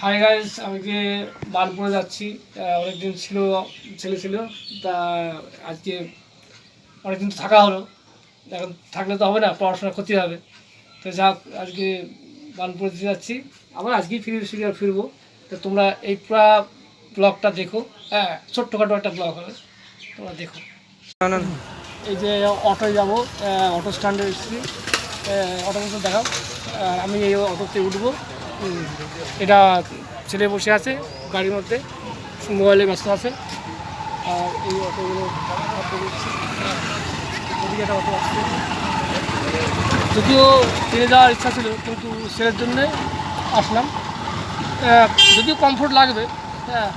Hi guys, আমি যে বার্নপুরে যাচ্ছি। অনেকদিন ছেলে ছিল, তা আজকে অনেকদিন থাকা হলো। এখন থাকলে তো হবে না, পড়াশোনার ক্ষতি হবে। তো যাক, আজকে বার্নপুরে যাচ্ছি, আবার আজকেই ফিরবো। তো তোমরা এই পুরো ব্লগটা দেখো। হ্যাঁ, ছোট্টখাটো একটা ব্লগ হবে, তোমরা দেখো। এই যে অটোয় যাবো, অটো স্ট্যান্ডে এসেছি। অটো দেখাও। আমি এই অটোতে উঠবো। এটা ছেলে বসে আছে গাড়ির মধ্যে, মোবাইলে ব্যস্ত আছে। আর এই অটোগুলো ওদিকে একটা অটো আসছে। যদিও ট্রেনে যাওয়ার ইচ্ছা ছিল, কিন্তু ছেলের জন্যে আসলাম। যদিও কমফোর্ট লাগবে, হ্যাঁ,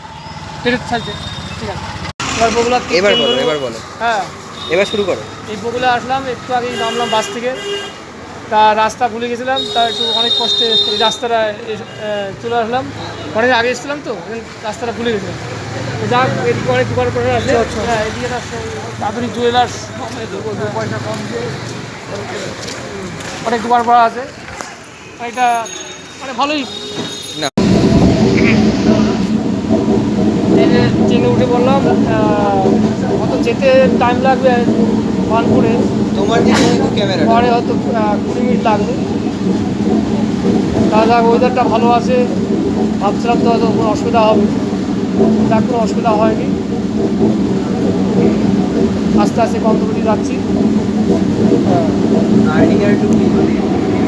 ট্রেনের সাইজে। ঠিক আছে, এবার বলো। হ্যাঁ, এবার শুরু করো। এই বগুলা আসলাম, একটু আগেই নামলাম বাস থেকে। তা রাস্তা ভুলে গেছিলাম, তা একটু অনেক কষ্টে এই রাস্তাটা চলে আসলাম। অনেক আগে এসেছিলাম তো, রাস্তাটা ভুলে গেছিলাম। যাক, এদিকে অনেক দোকান করে আছে। হ্যাঁ, এদিকে আধুনিক জুয়েলার্স, পয়সা কম দিয়ে অনেক দোকান করা আছে। এটা মানে ভালোই। না, ট্রেনে উঠে বললাম, হয়তো যেতে টাইম লাগবে বার্নপুরে। তোমার দিকে ক্যামেরা পরে হয়তো 20 মিনিট লাগবে। তাহলে ওয়েদারটা ভালো আছে, ভাবছিলাম তো হয়তো কোনো অসুবিধা হবে, তার কোনো অসুবিধা হয়নি। আস্তে আস্তে গন্তব্যে যাচ্ছি।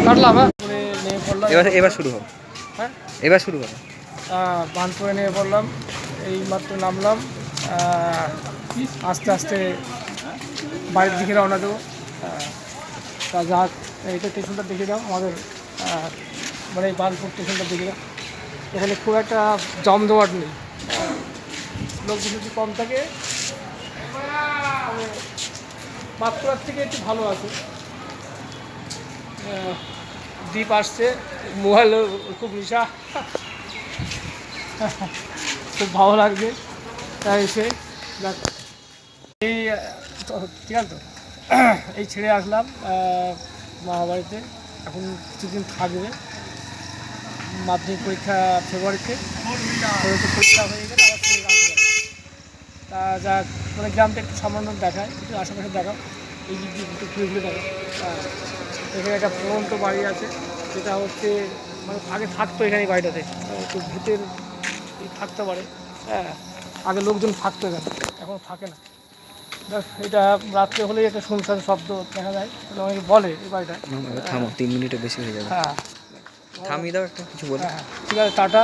কাটলাম, হ্যাঁ, নেমে পড়লাম। এবার শুরু হবে। হ্যাঁ, এবার শুরু হবে। বার্নপুরে নেমে পড়লাম, এই মাত্র নামলাম। আস্তে আস্তে বাড়ির দিকে রওনা দেবো। তা যাক, এইটা স্টেশনটা দেখে দাও আমাদের, মানে এই বার্নপুর স্টেশনটা দেখে দাও। এখানে খুব একটা জমজমাট নেই, লোকজন যদি কম থাকে। বাঁকুড়ার থেকে একটু ভালো আছে। দ্বীপ আসছে, মোবাইলের খুব নেশা, খুব ভালো লাগছে। তাই এসে এই ঠিক আছে তো, এই ছেড়ে আসলাম মামা বাড়িতে। এখন কিছুদিন থাকবে, মাধ্যমিক পরীক্ষা ফেব্রুয়ারিতে, পরীক্ষা হয়ে গেলে আবার ছেড়ে আসবে। তা যাক, মানে গ্রামটা একটু সামান্য দেখায়, একটু আশেপাশে দেখাও, এই দিক দিয়ে একটু ঘুরে ঘুরে দেখাও। এখানে একটা পুরন্ত বাড়ি আছে, যেটা হচ্ছে মানে আগে থাকতো এখানে, বাড়িটাতে একটু ভূতের থাকতে পারে। হ্যাঁ, আগে লোকজন থাকতো এখানে, এখন থাকে না। এটা রাত্রে হলেই একটা শুনশান শব্দ দেখা যায়, অনেকে বলে এই বাড়িটা। থামো, 3 মিনিটে বেশি হয়ে যাবে। হ্যাঁ, থামিয়ে দাও, একটা কিছু বলো। হ্যাঁ, ঠিক আছে, টাটা।